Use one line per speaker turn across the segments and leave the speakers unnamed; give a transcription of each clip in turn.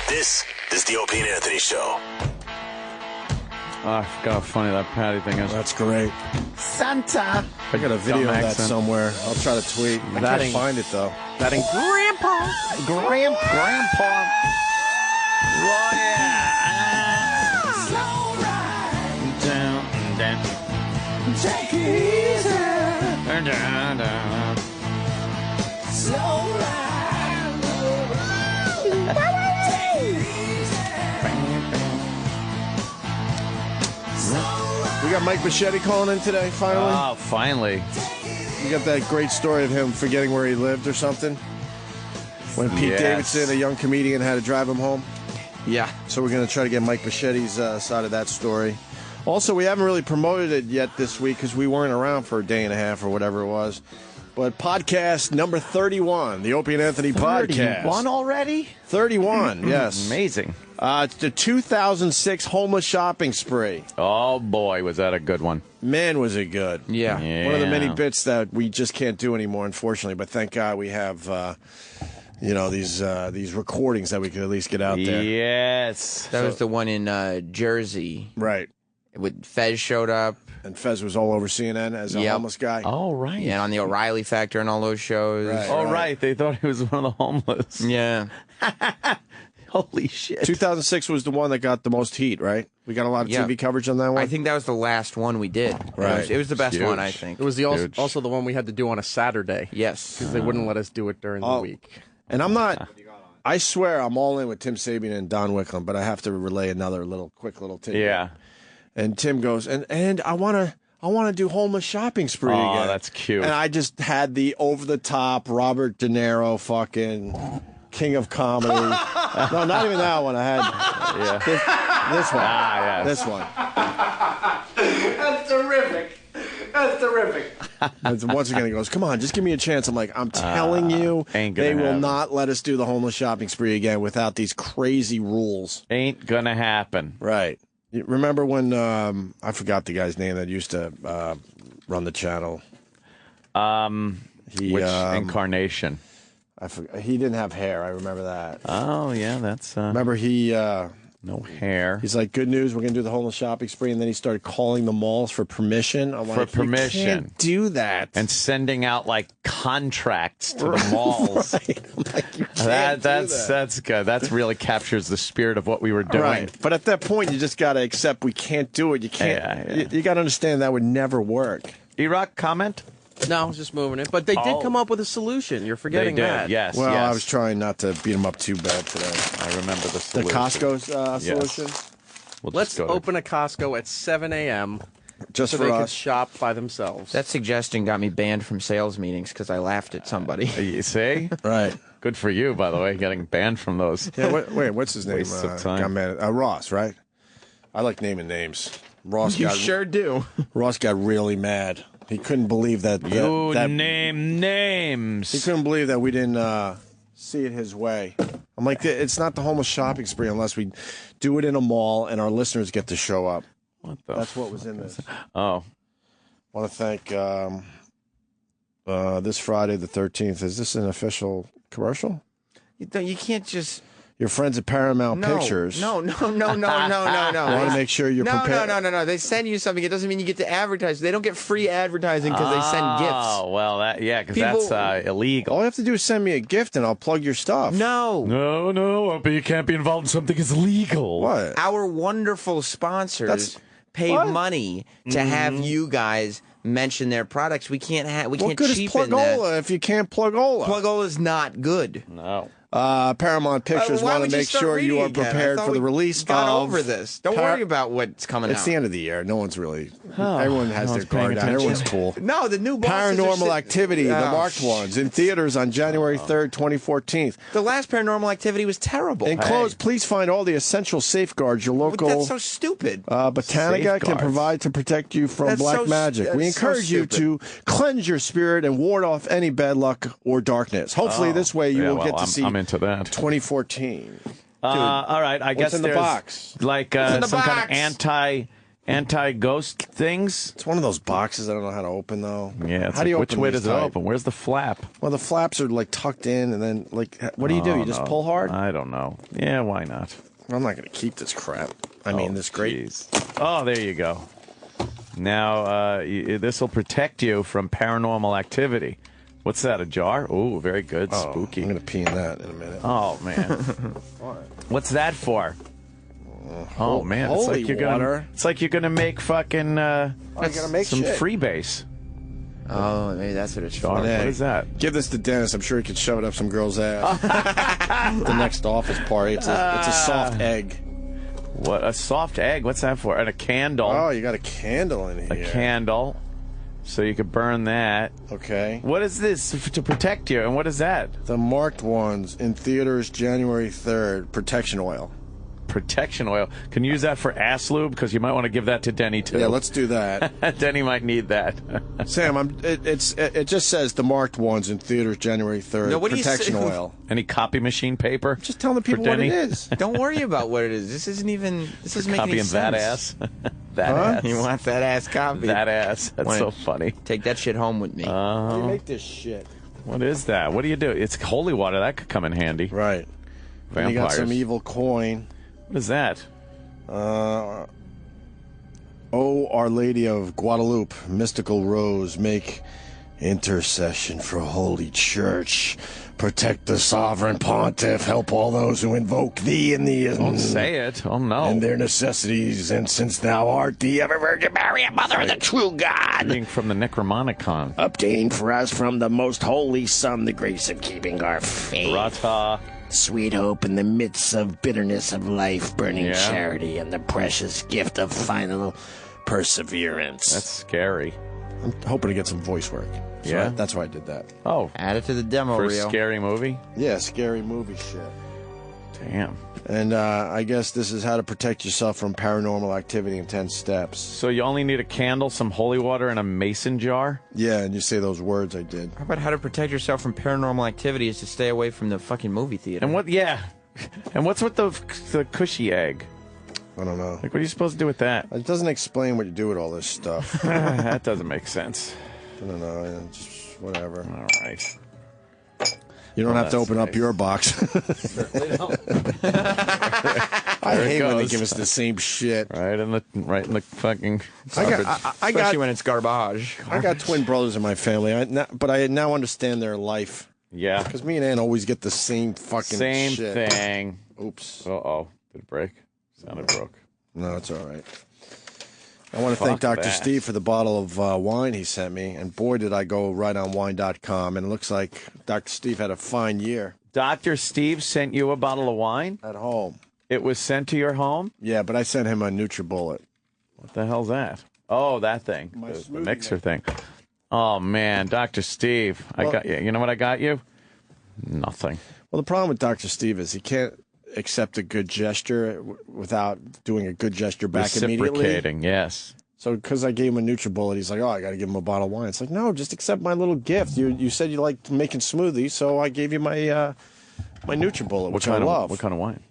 This is the Opie and Anthony Show.
Oh, I forgot how funny that Patty thing is.
That's great.
Santa.
I got a video of that
accent.
somewhere. I'll try to tweet. I can't find it, though.
That ain't Grandpa. Grandpa.
Oh, yeah.
Slow ride.
Down, down,
Take it easy.
down, down.
Slow ride.
We got Mike Machete calling in today, finally.
Oh, finally.
We got that great story of him forgetting where he lived or something. When Pete Davidson, a young comedian, had to drive him home.
Yeah.
So we're going to try to get Mike Machete's side of that story. Also, we haven't really promoted it yet this week because we weren't around for a day and a half or whatever it was. But podcast number 31, the Opie and Anthony podcast.
31 already?
31, yes.
Amazing.
It's the 2006 homeless shopping spree.
Oh, boy, was that a good one.
Man, was it good.
Yeah.
One of the many bits that we just can't do anymore, unfortunately. But thank God we have, these recordings that we can at least get out there.
Yes.
That was the one in Jersey.
Right.
With Fez showed up.
And Fez was all over CNN as a homeless guy.
Oh, right.
Yeah, and on the O'Reilly Factor and all those shows.
Right.
Oh, right. They thought he was one of the homeless.
Yeah.
Holy shit.
2006 was the one that got the most heat, right? We got a lot of TV coverage on that one.
I think that was the last one we did.
Right.
It was the best
Huge.
one, I think.
It was also the one we had to do on a Saturday.
Yes.
Because they wouldn't let us do it during the week.
And I'm not, I swear I'm all in with Tim Sabian and Don Wickham, but I have to relay another quick little tidbit.
Yeah.
And Tim goes, and I want to do homeless shopping spree again.
Oh, that's cute.
And I just had the over-the-top Robert De Niro fucking king of comedy. No, not even that one. I had this one.
Ah, yes.
This one.
That's terrific. That's terrific.
And once again, he goes, come on, just give me a chance. I'm like, I'm telling you,
ain't gonna
they will
happen.
not let us do the homeless shopping spree again without these crazy rules.
Ain't gonna happen.
Right. You remember when, I forgot the guy's name that used to run the channel.
Which incarnation?
I forgot. He didn't have hair. I remember that.
Oh, yeah, that's...
Remember he...
no hair.
He's like, good news, we're going to do the homeless shopping spree. And then he started calling the malls for permission. I'm like,
permission.
You can't do that.
And sending out, like, contracts to the malls.
Right. I'm like, you can't do that.
That's good. That really captures the spirit of what we were doing.
Right. But at that point, you just got to accept we can't do it. You can't.
Yeah.
You got to understand that would never work.
E-Rock, comment?
No, I was just moving it. But they did come up with a solution. You're forgetting
They did,
that.
yes.
Well,
yes.
I was trying not to beat him up too bad today.
I remember the
The
solution.
Costco's solution?
We'll just
Let's
go to-
open a Costco at 7 a.m.
Just
so
for
they
us.
could shop by themselves.
That suggestion got me banned from sales meetings because I laughed at somebody.
You see?
Right.
Good for you, by the way, getting banned from those.
Yeah, wait, what's his name?
Waste of time.
Got mad at, Ross, right? I like naming names. Ross
You
got
sure do.
Ross got really mad. He couldn't believe that.
You
that
name names.
he couldn't believe that we didn't see it his way. I'm like, it's not the homeless shopping spree unless we do it in a mall and our listeners get to show up.
What the
That's what was in this.
Oh.
I want to thank this Friday the 13th. Is this an official commercial?
You can't just...
Your friends at Paramount Pictures.
No.
Want to make sure you're prepared.
No. They send you something. It doesn't mean you get to advertise. They don't get free advertising because they send gifts.
Oh, well, because
People-
that's illegal.
All you have to do is send me a gift and I'll plug your stuff.
No.
No, but you can't be involved in something that's illegal.
What?
Our wonderful sponsors
That's-
pay
what?
money to have you guys mention their products. We can't
What
can't
good is
cheapen that.
Plugola if you can't Plugola?
Plugola is not good.
No.
Paramount Pictures
Why
want
would
to
you
make
start
sure you
reading
are
again? I
prepared
thought
for the
we
release
got
of...
over this. Don't worry about what's coming
It's
out.
the end of the year. No one's really... everyone has their
one's paying
guard down.
attention.
Everyone's cool.
No, the new bosses are
Paranormal Activity, the
Oh,
marked ones, in theaters on January 3rd, 2014.
The last Paranormal Activity was terrible.
In close, please find all the essential safeguards your local
That's so stupid.
Botanica can
Safeguards.
provide to protect you from
That's
black
so-
magic. We
that's so
encourage you to cleanse your spirit and ward off any bad luck or darkness. Hopefully, this way you will get to see
I'm into that.
2014.
All right, I guess
in the
there's
box?
like
in the
some kind
box?
of anti-ghost things.
It's one of those boxes I don't know how to open, though.
Yeah.
How do you
which
open
way
these
does it
tight?
open? Where's the flap?
Well, the flaps are like tucked in, and then like, what do? You just pull hard?
I don't know. Yeah, why not?
I'm not going to keep this crap. I mean, this great.
Jeez. Oh, there you go. Now, this will protect you from paranormal activity. What's that, a jar? Ooh, very good.
Oh,
Spooky.
I'm going to pee in that in a minute.
Oh, man. What's that for? Oh, man. It's
holy
like you're
water.
gonna, it's like you're going to make fucking
you gotta make
some
shit.
Freebase.
Oh, maybe that's what it's for.
What
Egg.
is that?
Give this to Dennis. I'm sure he could shove it up some girl's ass. The next office party. It's a soft egg.
What? A soft egg? What's that for? And a candle.
Oh, you got a candle in here.
A candle. So you could burn that.
Okay.
What is this to protect you? And what is that?
The marked ones in theaters January 3rd. Protection oil.
Protection oil. Can you use that for ass lube? Because you might want to give that to Denny, too.
Yeah, let's do that.
Denny might need that.
Sam, it just says the marked ones in theaters January 3rd.
No, what do you
Protection
say?
oil.
Any copy machine paper?
Just tell the
for
people what
Denny?
it is.
Don't worry about what it is. This isn't even. This doesn't make any
Copying
sense.
that ass. That
Huh?
ass.
You want that ass copy?
That ass. That's
Wanna
so funny.
Take that shit home with me.
How do you make this shit?
What is that? What do you do? It's holy water. That could come in handy.
Right. And you got some evil coin.
What is that?
Oh, Our Lady of Guadalupe, mystical rose, make intercession for Holy Church. Protect the sovereign pontiff. Help all those who invoke thee in the
Don't say it. Oh, no.
and their necessities. And since thou art the ever Virgin Mary, mother of the true God,
Being from the Necromonicon.
obtain for us from the most holy Son the grace of keeping our faith.
Rata.
Sweet hope in the midst of bitterness of life, burning
Yeah.
charity, and the precious gift of final perseverance.
That's scary.
I'm hoping to get some voice work. So
Yeah?
that's why I did that.
Oh,
Add it to the demo
for a
reel.
scary movie?
Yeah, scary movie shit.
Damn.
And I guess this is how to protect yourself from paranormal activity in 10 steps.
So you only need a candle, some holy water, and a mason jar?
Yeah, and you say those words I did.
How about how to protect yourself from paranormal activity is to stay away from the fucking movie theater.
And what, yeah. And what's with the cushy egg?
I don't know.
Like, what are you supposed to do with that?
It doesn't explain what you do with all this stuff.
That doesn't make sense.
I don't know. Just whatever.
All right.
You don't have to
that's
open up
nice.
your box. I
There it
hate when they
goes.
give us the same shit.
Right in the fucking.
I
Especially
got
when it's garbage.
I got twin brothers in my family, but I now understand their life.
Yeah.
Because me and Ann always get the same fucking
Same
shit.
thing.
Oops.
Uh-oh. Did it break? Sounded broke.
No, it's all right. I want to thank
Fuck
Dr.
that.
Steve for the bottle of wine he sent me. And boy, did I go right on wine.com. And it looks like Dr. Steve had a fine year
Dr. Steve sent you a bottle of wine?
at home.
It was sent to your home?
Yeah, but I sent him a NutriBullet.
What the hell's that? Oh, that thing.
My
The
smoothie
mixer thing. Oh, man. Dr. Steve. I got you. You know what I got you? Nothing.
Well, the problem with Dr. Steve is he can't accept a good gesture without doing a good gesture back immediately.
Reciprocating, yes.
So because I gave him a NutriBullet, he's like, oh, I got to give him a bottle of wine. It's like, no, just accept my little gift. You said you liked making smoothies, so I gave you my my NutriBullet, which I love.
What kind of wine?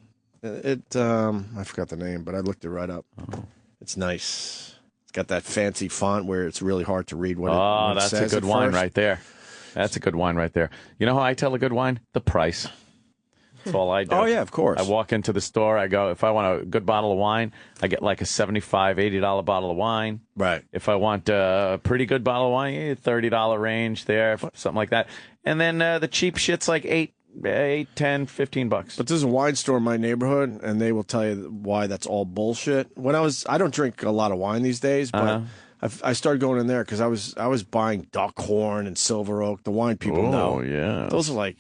I forgot the name, but I looked it right up.
Oh.
It's nice. It's got that fancy font where it's really hard to read what it,
Oh,
what it
that's a
says
good
at
wine
first.
right there. That's a good wine right there. You know how I tell a good wine? The price. That's all I do.
Oh, yeah, of course.
I walk into the store. I go, if I want a good bottle of wine, I get like a $75, $80 bottle of wine.
Right.
If I want a pretty good bottle of wine, $30 range there, something like that. And then the cheap shit's like $8, $10, $15.
But there's a wine store in my neighborhood, and they will tell you why that's all bullshit. I don't drink a lot of wine these days, but I started going in there because I was buying Duckhorn and Silver Oak. The wine people know.
Oh, yeah.
Those are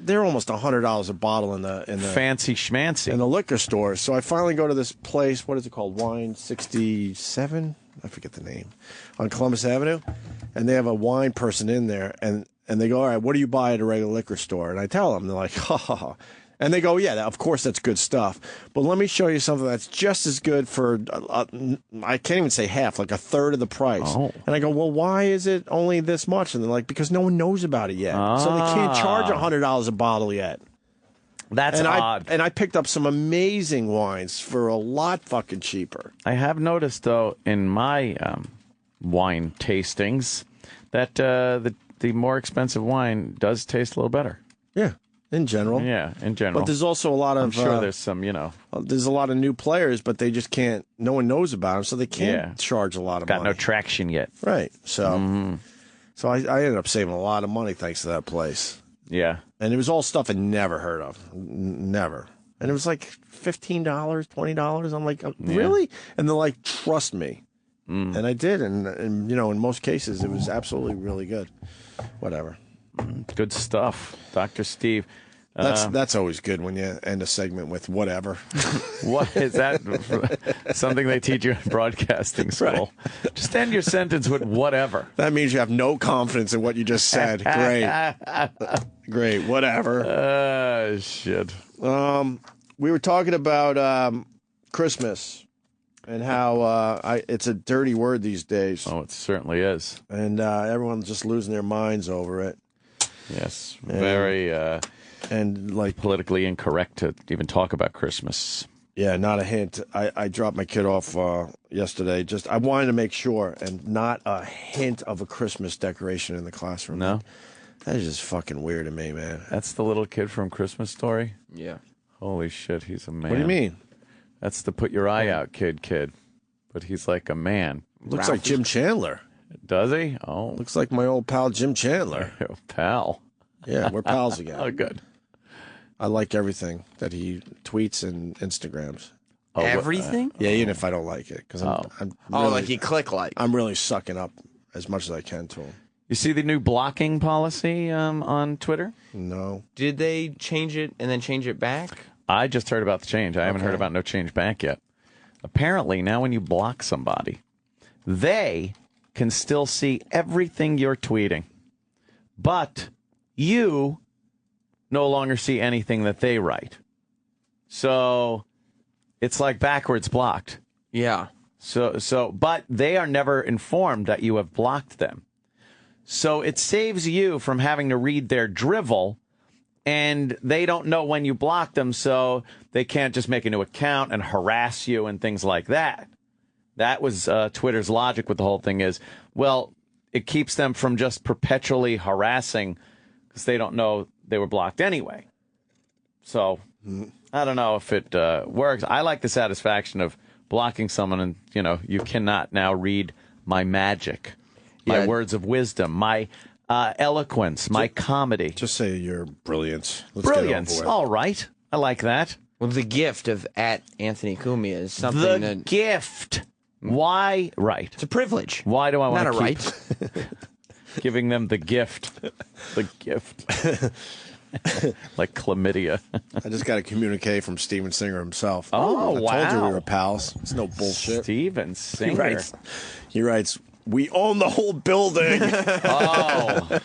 they're almost $100 a bottle in the
Fancy schmancy.
in the liquor stores. So I finally go to this place. What is it called? Wine 67? I forget the name. On Columbus Avenue, and they have a wine person in there, and they go, all right, what do you buy at a regular liquor store? And I tell them, they're like, ha ha ha. And they go, yeah, of course that's good stuff. But let me show you something that's just as good for, I can't even say half, like a third of the price.
Oh.
And I go, well, why is it only this much? And they're like, because no one knows about it yet. So they can't charge $100 a bottle yet.
That's odd.
And I picked up some amazing wines for a lot fucking cheaper.
I have noticed, though, in my wine tastings that the more expensive wine does taste a little better.
Yeah, in general.
Yeah, in general.
But there's also a lot of...
I'm sure there's some,
There's a lot of new players, but they just can't... No one knows about them, so they can't charge a lot of money.
Got no traction yet.
Right. So, so I ended up saving a lot of money thanks to that place.
Yeah.
And it was all stuff I'd never heard of. Never. And it was like $15, $20. I'm like, really? And they're like, trust me. And I did. And, in most cases, it was absolutely really good. Whatever.
Good stuff. Dr. Steve.
That's always good when you end a segment with whatever.
What is that? Something they teach you in broadcasting school. Right. Just end your sentence with whatever.
That means you have no confidence in what you just said. Great. Great. Whatever.
Shit.
We were talking about Christmas and how it's a dirty word these days.
Oh, it certainly is.
And everyone's just losing their minds over it.
Yes. Very...
and like
politically incorrect to even talk about Christmas.
Yeah, not a hint. I dropped my kid off yesterday. Just I wanted to make sure, and not a hint of a Christmas decoration in the classroom.
No,
that is just fucking weird to me, man.
That's the little kid from Christmas Story.
Yeah.
Holy shit, he's a man.
What do you mean?
That's the put your eye out kid. But he's like a man.
Looks like Jim Chandler.
Does he? Oh,
looks like my old pal Jim Chandler.
Pal.
Yeah, we're pals again.
Oh, good.
I like everything that he tweets and Instagrams.
Oh, everything?
Yeah, even if I don't like it, because I'm
really, like you click like.
I'm really sucking up as much as I can to him.
You see the new blocking policy on Twitter?
No.
Did they change it and then change it back?
I just heard about the change. I haven't heard about no change back yet. Apparently, now when you block somebody, they can still see everything you're tweeting, but you no longer see anything that they write. So it's like backwards blocked.
Yeah.
But they are never informed that you have blocked them. So it saves you from having to read their drivel, and they don't know when you block them, so they can't just make a new account and harass you and things like that. That was Twitter's logic with the whole thing is, well, it keeps them from just perpetually harassing because they don't know they were blocked anyway. So I don't know if it works. I like the satisfaction of blocking someone and, you cannot now read my magic, my words of wisdom, my eloquence, my comedy.
Just say your brilliance.
Brilliance. All right. I like that.
Well, the gift of @Anthony Cumia is something
the gift. Why? Right.
It's a privilege.
Why do I want to
Not a
keep
right.
giving them the gift? The gift. Like chlamydia.
I just got a communique from Steven Singer himself.
Oh, wow.
I told you we were pals. It's no bullshit.
Steven Singer.
He writes, we own the whole building.
Oh.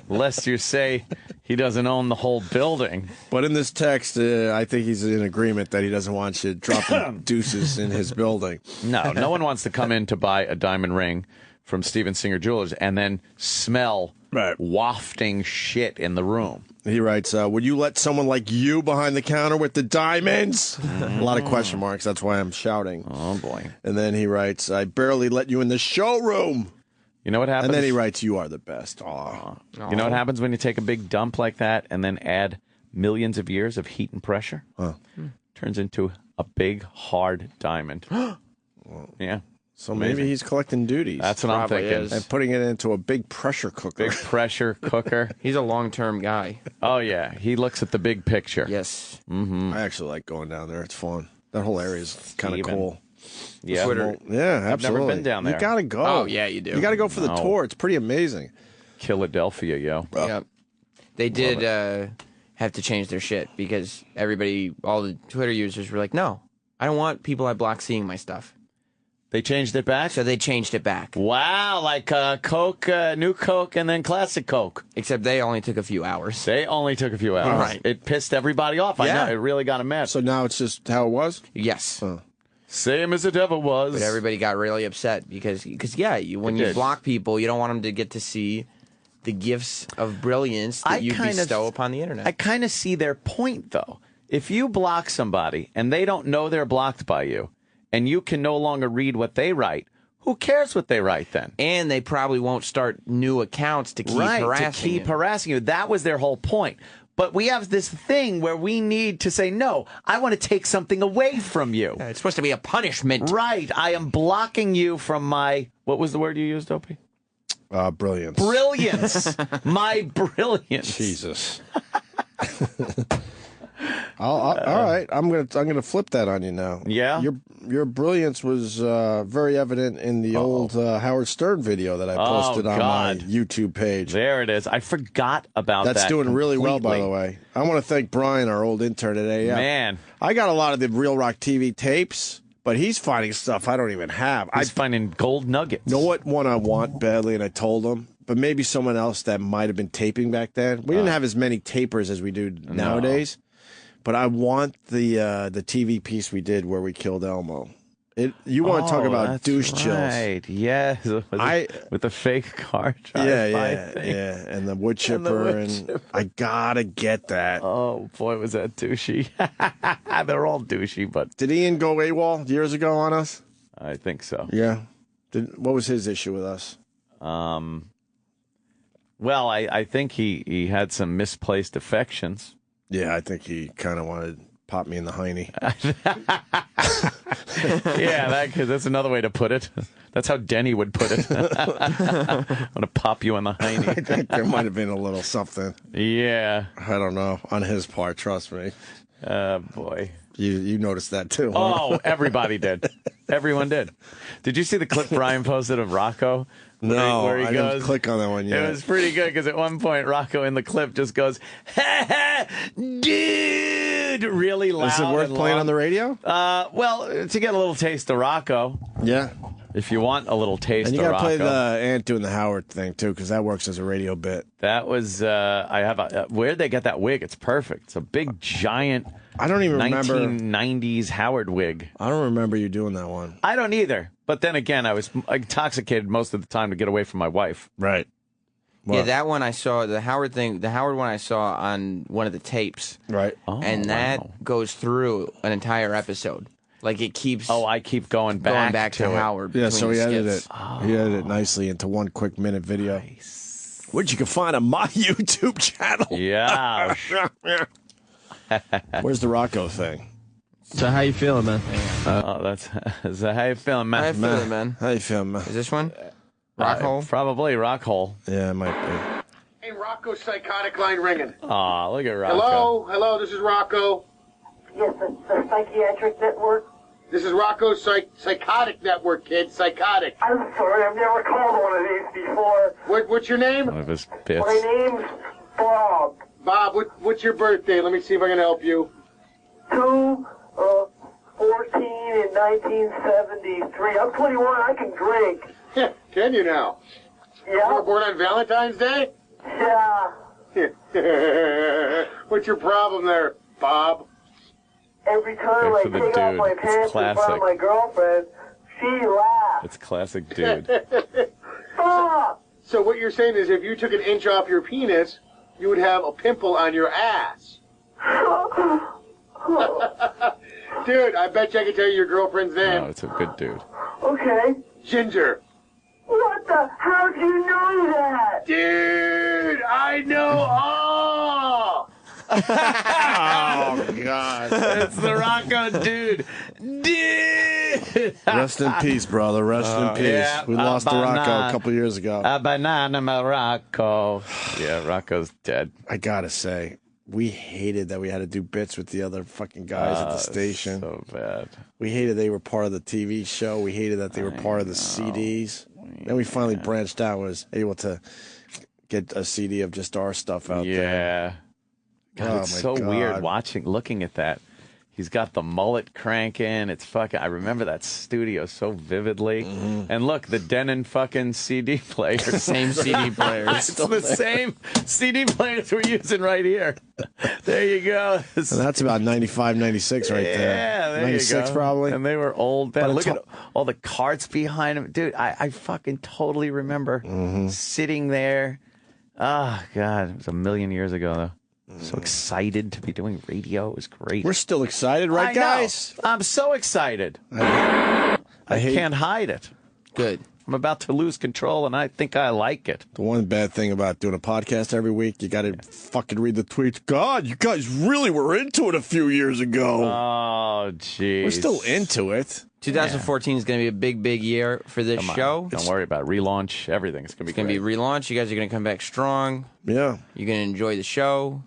Lest you say he doesn't own the whole building.
But in this text, I think he's in agreement that he doesn't want you dropping deuces in his building.
No one wants to come in to buy a diamond ring from Steven Singer Jewelers and then smell wafting shit in the room.
He writes, would you let someone like you behind the counter with the diamonds? A lot of question marks. That's why I'm shouting.
Oh, boy.
And then he writes, I barely let you in the showroom.
You know what happens?
And then he writes, you are the best. Aw.
You know what happens when you take a big dump like that and then add millions of years of heat and pressure? Turns into a big, hard diamond. Yeah.
So maybe he's collecting duties.
That's what I'm thinking.
Is.
And putting it into a big pressure cooker.
Big pressure cooker.
He's a long-term guy.
Oh, yeah. He looks at the big picture.
Yes.
Mm-hmm.
I actually like going down there. It's fun. That whole area is kind of cool.
Yeah.
Twitter.
Yeah, absolutely.
I've never been down there.
You got to go.
Oh, yeah, you do.
You got to go for the tour. It's pretty amazing.
Philadelphia, yo.
Yeah. They did have to change their shit because all the Twitter users were like, no, I don't want people I block seeing my stuff.
They changed it back?
So they changed it back.
Wow, like Coke, New Coke, and then Classic Coke.
Except they only took a few hours.
They only took a few hours.
Right.
It pissed everybody off. I know. It really got them mad.
So now it's just how it was?
Yes.
Same as it ever was.
But everybody got really upset because when you block people, you don't want them to get to see the gifts of brilliance that you bestow upon the internet.
I kind of see their point, though. If you block somebody and they don't know they're blocked by you, and you can no longer read what they write, who cares what they write then?
And they probably won't start new accounts to keep harassing you.
That was their whole point. But we have this thing where we need to say, no, I want to take something away from you.
It's supposed to be a punishment.
Right. I am blocking you from my, what was the word you used, Opie?
Brilliance.
Brilliance. My brilliance.
Jesus. All right, I'm gonna flip that on you now.
Yeah,
your brilliance was very evident in the old Howard Stern video that I posted on my YouTube page.
There it is. I forgot about that.
That's doing really well, by the way. I want to thank Brian, our old intern at AM.
Man,
I got a lot of the Real Rock TV tapes, but he's finding stuff I don't even have.
He's finding gold nuggets.
You know what one I want badly, and I told him, but maybe someone else that might have been taping back then. We didn't have as many tapers as we do nowadays. But I want the TV piece we did where we killed Elmo. You want to talk about douche
right.
chills?
Yes, with the fake car drive-by thing.
Yeah, and the wood chipper, and I gotta get that.
Oh boy, was that douchey! They're all douchey, but
did Ian go AWOL years ago on us?
I think so.
Yeah. What was his issue with us?
Well, I think he had some misplaced affections.
Yeah, I think he kind of wanted to pop me in the hiney.
Yeah, that's another way to put it. That's how Denny would put it. I'm going to pop you in the hiney.
I think there might have been a little something.
Yeah.
I don't know. On his part, trust me.
Boy.
You noticed that too. Huh?
Oh, everybody did. Everyone did. Did you see the clip Brian posted of Rocco?
No,
where he
I
goes,
didn't click on that one yet.
It was pretty good because at one point Rocco in the clip just goes, "Ha ha, dude," really loud.
Is it worth playing on the radio?
Well, to get a little taste of Rocco.
Yeah.
If you want a little taste of Rocco.
And you got to play the Ant doing the Howard thing too, because that works as a radio bit.
That was I have where'd they get that wig? It's perfect. It's a big giant.
I don't even remember
1990s Howard wig.
I don't remember you doing that one.
I don't either. But then again, I was intoxicated most of the time to get away from my wife.
Right.
Yeah, that one I saw, the Howard one I saw on one of the tapes.
Right.
Oh,
and that goes through an entire episode. Like it keeps.
Oh, I keep going back
to Howard.
Yeah, so he edited it.
Oh.
He edited it nicely into one quick minute video, which you can find on my YouTube channel.
Yeah.
Where's the Rocco thing?
So how you feeling, man?
That's so how you feeling, man?
How you feeling, man?
How you feeling, man?
Is this one? Rockhole?
Probably Rockhole.
Yeah, it might be.
Hey, Rocco's psychotic line ringing.
Aw, look at Rocco.
Hello, this is Rocco.
Yes, the psychiatric network.
This is Rocco's psychotic network, kid. Psychotic.
I'm sorry, I've never called one of these before.
What's your name?
One of his bits.
My name's Bob.
Bob, what's your birthday? Let me see if I can help you.
2/14 in 1973. I'm 21. I can drink.
Can you now? You
Yeah.
were born on Valentine's Day?
Yeah.
What's your problem there, Bob?
Every time I
for the
take off
dude.
my
It's
pants in front
classic.
of my girlfriend, she laughs.
It's classic dude.
Bob!
So what you're saying is if you took an inch off your penis, you would have a pimple on your ass. Dude, I bet you I can tell you your girlfriend's name.
No, it's a good dude.
Okay.
Ginger.
What the? How'd you know that?
Dude, I know all.
Oh, God.
It's the Rocco dude. Dude!
Rest in peace, brother. Rest in peace.
yeah,
We lost to Rocco
banana.
a couple years ago.
A banana, my Rocco. Yeah, Rocco's dead.
I gotta say, we hated that we had to do bits with the other fucking guys at the station.
So bad.
We hated they were part of the TV show. We hated that they were part of the CDs. Then we finally branched out, was able to get a CD of just our stuff out there.
Yeah. God,
Oh,
it's
my
so
God.
weird looking at that. He's got the mullet cranking. It's fucking. I remember that studio so vividly.
Mm-hmm.
And look, the Denon fucking CD player.
Same CD players.
It's the same CD players we're using right here. There you go.
And that's about 95, 96 right there.
Yeah, there
96
you go.
probably.
And they were old then.
But
Look
it's
at all the carts behind him. Dude, I fucking totally remember
Mm-hmm.
sitting there Oh, God. It was a million years ago, though. So excited to be doing radio. It was great.
We're still excited, right, guys?
I'm so excited. I can't hide it.
Good.
I'm about to lose control, and I think I like it.
The one bad thing about doing a podcast every week, you got to fucking read the tweets. God, you guys really were into it a few years ago.
Oh, jeez.
We're still into it.
2014 is going to be a big, big year for this show.
Don't worry about it. Relaunch, everything. It's going to be
It's going to be relaunch. You guys are going to come back strong.
Yeah.
You're going to enjoy the show.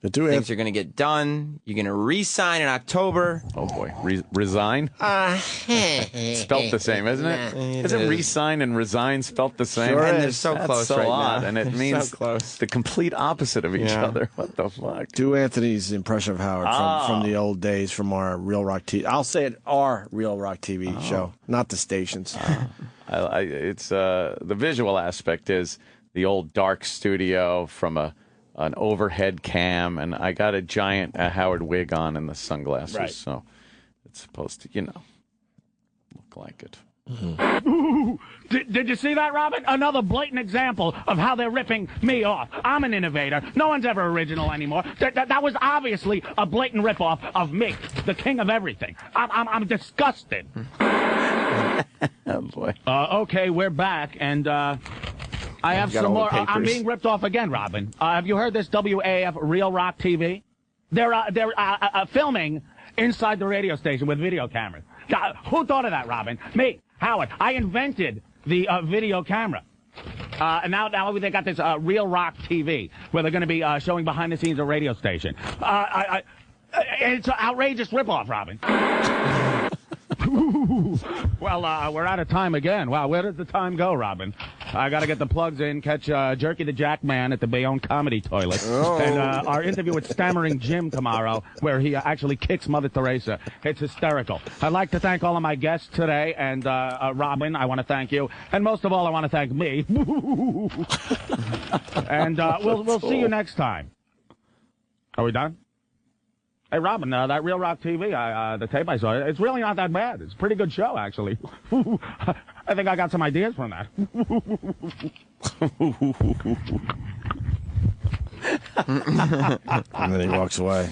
Things
are going to get done. You're going to re-sign in October.
Oh, boy. Resign? Spelt the same, isn't it? Isn't re-sign and resign spelt the same?
Sure
and
is.
they're so
That's
close
so
right
odd,
now.
and it means
so close.
the complete opposite of each other. What the fuck?
Do Anthony's impression of Howard from the old days from our Real Rock TV. I'll say it, our Real Rock TV show, not the stations.
It's the visual aspect is the old dark studio from an overhead cam, and I got a giant Howard wig on and the sunglasses,
Right.
so it's supposed to, look like it.
Did you see that, Robin? Another blatant example of how they're ripping me off. I'm an innovator. No one's ever original anymore. That was obviously a blatant ripoff of me, the king of everything. I'm disgusted.
Oh, boy.
Okay, we're back, and I have
got
some
all
more.
the papers.
I'm being ripped off again, Robin. Have you heard this WAF Real Rock TV? They're filming inside the radio station with video cameras. Who thought of that, Robin? Me, Howard. I invented the video camera. And now they got this Real Rock TV, where they're going to be showing behind the scenes of a radio station. It's an outrageous ripoff, Robin. Well, we're out of time again. Wow, where does the time go, Robin? I got to get the plugs in, catch Jerky the Jackman at the Bayonne Comedy Toilet, and our interview with Stammering Jim tomorrow, where he actually kicks Mother Teresa. It's hysterical. I'd like to thank all of my guests today, and Robin, I want to thank you, and most of all, I want to thank me. And we'll see you next time. Are we done? Hey, Robin, that Real Rock TV, the tape I saw, it's really not that bad. It's a pretty good show, actually. I think I got some ideas from that.
And then he walks away.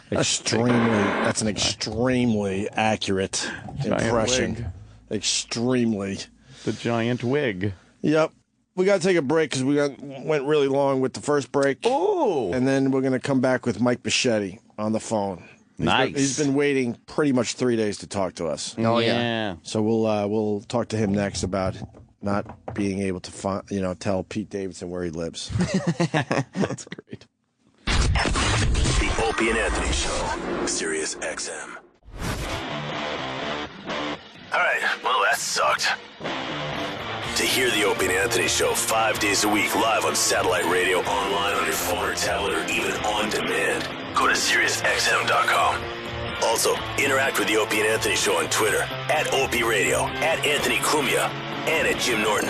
That's an extremely accurate impression.
Wig.
Extremely.
The giant wig.
Yep. We got to take a break because we went really long with the first break.
Ooh.
And then we're going to come back with Mike Bichetti on the phone.
Nice.
He's been waiting pretty much 3 days to talk to us.
Oh, yeah.
So we'll talk to him next about not being able to tell Pete Davidson where he lives.
That's great.
The Opie and Anthony Show, Sirius XM. All right, well, that sucked. To hear the Opie and Anthony Show 5 days a week live on satellite radio, online on your phone or tablet, or even on demand, go to SiriusXM.com. Also, interact with the Opie and Anthony Show on Twitter, @Opie Radio, @Anthony Cumia, and @Jim Norton.